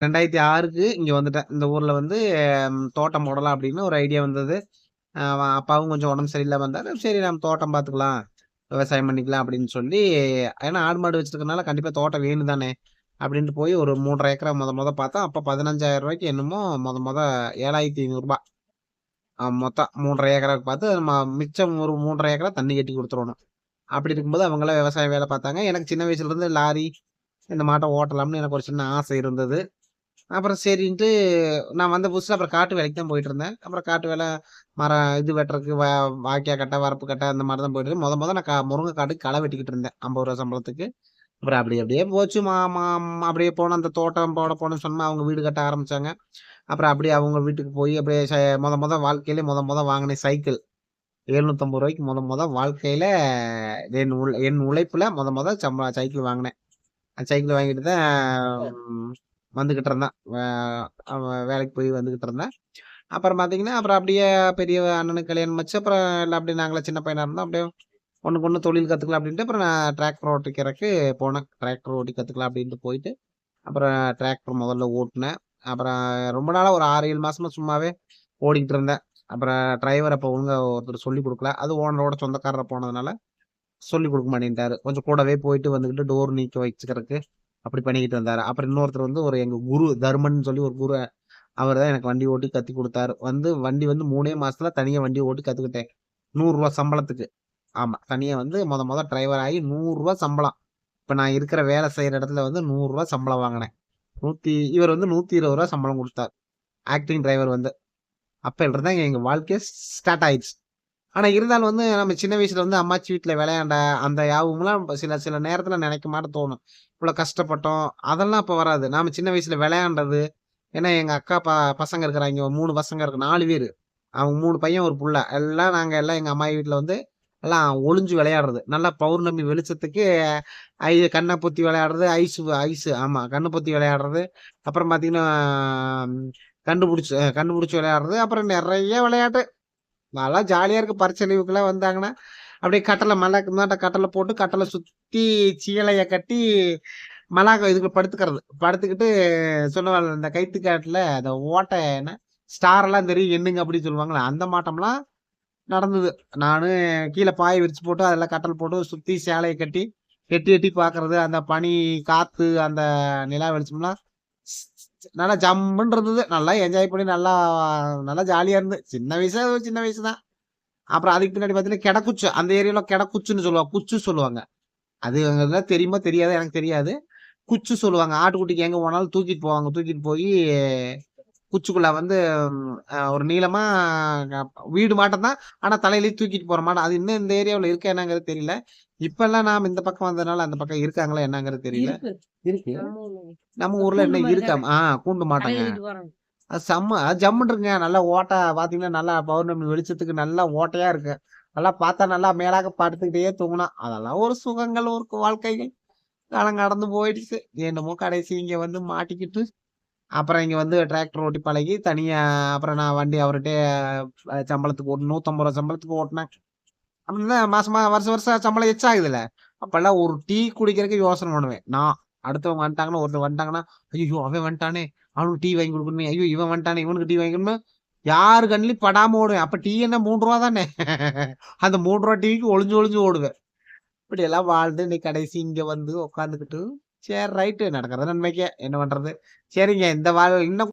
2006க்கு இங்க வந்துட்டேன். இந்த ஊர்ல வந்து தோட்டம் போடலாம் அப்படின்னு ஒரு ஐடியா வந்தது. அப்பாவும் கொஞ்சம் உடம்பு சரியில்லாம இருந்தாரு. சரி நம்ம தோட்டம் பார்த்துக்கலாம். விவசாயம் பண்ணிக்கலாம் அப்படின்னு சொல்லி ஏன்னா ஆடு, மாடு வச்சிருக்கனால கண்டிப்பா தோட்டம் வேணும் தானே! அப்படின்ட்டு போய் ஒரு 3 1/2 ஏக்கரா மொத பார்த்தோம். அப்ப ரூ. 15,000 என்னமோ மொத ரூ. 7,500 மொத்தம் 3 1/2 ஏக்கராவுக்கு பார்த்து மிச்சம் ஒரு 3 1/2 ஏக்கரா தண்ணி கட்டி குடுத்துறணும். அப்படி இருக்கும்போது அவங்கலாம் விவசாய வேலை பார்த்தாங்க. எனக்கு சின்ன வயசுல இருந்து லாரி இந்த மாட்டம் ஓட்டலாம்னு எனக்கு ஒரு சின்ன ஆசை இருந்தது. அப்புறம் சரின்ட்டு நான் வந்த புதுசுல அப்புறம் காட்டு வேலைக்கு தான் போயிட்டுருந்தேன். அப்புறம் காட்டு வேலை, மரம் இது வெட்டுறதுக்கு வாய்க்கா கட்ட, வரப்பு கட்ட அந்த மாரி தான் போயிட்டு மொத நான் முருங்க காட்டுக்கு களை வெட்டிக்கிட்டு இருந்தேன். ரூ. 50 சம்பளத்துக்கு. அப்புறம் அப்படி அப்படியே போச்சு. மா மா அப்படியே போனோம். அந்த தோட்டம் போட போனோம்னு சொன்னா அவங்க வீடு கட்ட ஆரம்பிச்சாங்க. அப்புறம் அப்படியே அவங்க வீட்டுக்கு போய் அப்படியே மொத வாழ்க்கையிலே மொத வாங்கின சைக்கிள். ரூ. 750 மொத வாழ்க்கையில என் உழைப்புல மொத சைக்கிள் வாங்கினேன். அந்த சைக்கிள் வாங்கிட்டு தான் ம் வந்துகிட்டு இருந்தேன். வேலைக்கு போய் வந்துகிட்டு இருந்தேன். அப்புறம் பார்த்தீங்கன்னா, அப்புறம் அப்படியே பெரிய அண்ணனுக்கு கல்யாணம் வச்சு, அப்புறம் எல்லாம் அப்படியே நாங்கலாம் சின்ன பையனா இருந்தோம். அப்படியே ஒண்ணுக்கு ஒண்ணு தொழில் கத்துக்கலாம் அப்படின்ட்டு, அப்புறம் நான் டிராக்டர் ஓட்டிக்கிறக்கு போனேன். டிராக்டர் ஓட்டி கத்துக்கலாம் அப்படின்ட்டு போயிட்டு, அப்புறம் டிராக்டர் முதல்ல ஓட்டுனேன். அப்புறம் ரொம்ப நாளா ஒரு 6, 7 மாசமா சும்மாவே ஓடிக்கிட்டு இருந்தேன். அப்புறம் டிரைவர் அப்ப ஒழுங்கா ஒருத்தர் சொல்லிக் குடுக்கல. அது ஓனரோட சொந்தக்காரரா போனதுனால சொல்லிக் குடுக்க மாட்டேன்ட்டாரு. கொஞ்சம் கூடவே போயிட்டு வந்துகிட்டு டோர் நீக்க வச்சுக்கிறக்கு, அப்படி பண்ணிக்கிட்டு இருந்தாரு. அப்புறம் இன்னொருத்தர் வந்து எங்க குரு தர்மன்னு சொல்லி ஒரு குரு அவரு தான் எனக்கு வண்டி ஓட்டி கத்துக் குடுத்தாரு. வண்டி வந்து 3 மாசத்துல தனியா வண்டி ஓட்டி கத்துக்கிட்டேன். ரூ. 100 சம்பளத்துக்கு. ஆமா. தனியா வந்து மொத டிரைவர் ஆகி ரூ. 100 சம்பளம். இப்ப நான் இருக்கிற வேலை செய்ற இடத்துல வந்து ரூ. 100 சம்பளம் வாங்கினேன். இவர் வந்து ரூ. 120 சம்பளம் குடுத்தார். ஆக்டிங் டிரைவர் வந்து. அப்பைலருந்து தான் எங்க வாழ்க்கையே ஸ்டார்ட் ஆயிடுச்சு. ஆனா இருந்தாலும் வந்து நம்ம சின்ன வயசுல வந்து அம்மாச்சி வீட்ல விளையாண்ட அந்த ஞாபகம்லாம் சில சில நேரத்துல நினைக்க மாட்ட தோணும். இவ்வளோ கஷ்டப்பட்டோம். அதெல்லாம் இப்ப வராது. நாம சின்ன வயசுல விளையாண்டது. ஏன்னா எங்க அக்கா பசங்க இருக்கிறாய்ங்க. 3 பசங்க இருக்கு. 4 பேரு. அவங்க 3 பையன், 1 புள்ள. நாங்க எல்லாம் எங்க அம்மாயி வீட்ல வந்து எல்லாம் ஒளிஞ்சு விளையாடுறது. நல்லா பௌர்ணமி வெளிச்சத்துக்கு கண்ண பொத்தி விளையாடுறது. ஐஸு ஆமா. கண்ணு பொத்தி விளையாடுறது. அப்புறம் பார்த்தீங்கன்னா, கண்டுபிடிச்சு விளையாடுறது. அப்புறம் நெறைய விளையாட்டு. நல்லா ஜாலியா இருக்கு. பரீட்சை லீவுக்குலாம் வந்தாங்கன்னா, அப்படியே கட்டல போட்டு, கட்டல சுத்தி சீலைய கட்டி, இதுக்குள்ள படுத்துக்கிறது. படுத்துக்கிட்டு சொல்லுவாங்கல்ல, இந்த கயித்துக்காட்டுல அந்த ஓட்டை என்ன ஸ்டார் எல்லாம் தெரியும் எண்ணுங்க அப்படின்னு சொல்லுவாங்கல்ல, அந்த மாட்டம்லாம் நடந்தது. நானு கீழ பாய் விரிச்சு போட்டு, அதுல கட்டல் போட்டு சுத்தி சேலைய கட்டி, எட்டி எட்டி பாக்குறது. அந்த பனி, காத்து, அந்த நிலா வெளிச்சம்லாம் நல்லா ஜம்முன்னு இருந்தது. நல்லா என்ஜாய் பண்ணி நல்லா நல்லா ஜாலியா இருந்தது. சின்ன வயசு அது ஒரு சின்ன வயசு தான். அப்புறம் அதுக்கு பின்னாடி பார்த்தீங்கன்னா, கெடக்குச்சு. அந்த ஏரியால கெடக்குச்சுன்னு சொல்லுவாங்க. குச்சு சொல்லுவாங்க. அது அங்கலாம் தெரியுமா? தெரியாதா? எனக்கு தெரியாது. குச்சு சொல்லுவாங்க. ஆட்டுக்குட்டிக்கு எங்க போனாலும் தூக்கிட்டு போவாங்க. தூக்கிட்டு போயி குச்சுக்குள்ள வந்து ஒரு நீளமா வீடு மாட்டம் தான். ஆனா தலையிலேயே தூக்கிட்டு போற மாட்டோம். அது இன்னும் இந்த ஏரியாவுல இருக்கா என்னங்கிறது தெரியல. இப்பல்லாம் நாம இந்த பக்கம் வந்ததுனால அந்த பக்கம் இருக்காங்களா என்னங்கிறது தெரியல. இருக்கு. இருக்கு. நம்ம ஊர்லயும். நம்ம இந்த ஊர்ல கூண்டு என்ன மாரி தான் இருக்காம் கூண்டு மாட்டங்க. தலையில தூக்கிட்டு போறாங்க. அது ஜம்முன்னு இருக்குங்க. நல்லா ஓட்டை பார்த்தீங்கன்னா, நல்லா பௌர்ணமி வெளிச்சத்துக்கு நல்லா ஓட்டையா இருக்கு. நல்லா பார்த்தா நல்லா மேலாக்க படுத்துக்கிட்டே தூங்கலாம். அதெல்லாம் ஒரு சுகங்கள், ஒரு வாழ்க்கைகள். காலம் கடந்து போயிடுச்சு. என்னமோ கடைசி இங்க வந்து மாட்டிக்கிட்டு, அப்புறம் இங்க வந்து டிராக்டர் ஓட்டி பழகி, தனியா அப்புறம் நான் வண்டி அவர்ட்டயே சம்பளத்துக்கு ரூ. 150 சம்பளத்துக்கு ஓட்டுனேன். அப்படின்னா மாசமா வருஷம் வருஷம் சம்பளம் எச்ச ஆகுதுல்ல. அப்பல்லாம் ஒரு டீ குடிக்கிறதுக்கு யோசனை பண்ணுவேன். நான் அடுத்தவங்க வந்துட்டாங்கன்னா, ஒருத்தர் வந்துட்டாங்கன்னா, "ஐய்யய்யோ! அவன் வந்துட்டானே! அவனுக்கு டீ வாங்கி குடுக்கணுமே! ஐயோ! இவன் வந்துட்டானே! இவனுக்கு டீ வாங்கி குடுக்கணுமே!" யாரு கண்லயும் படாம ஓடுவேன். அப்ப டீ என்ன ரூ. 3 தானே! அந்த ரூ. 3 டீக்கு ஒளிஞ்சு ஒளிஞ்சு ஓடுவேன். இப்படியெல்லாம் வாழ்ந்து இன்னைக்கு கடைசி இங்க வந்து உட்காந்துக்கிட்டு, சரி ரைட்டு நடக்கிறது நன்மைக்கே. என்ன பண்றது? சரிங்க இந்த இன்னும்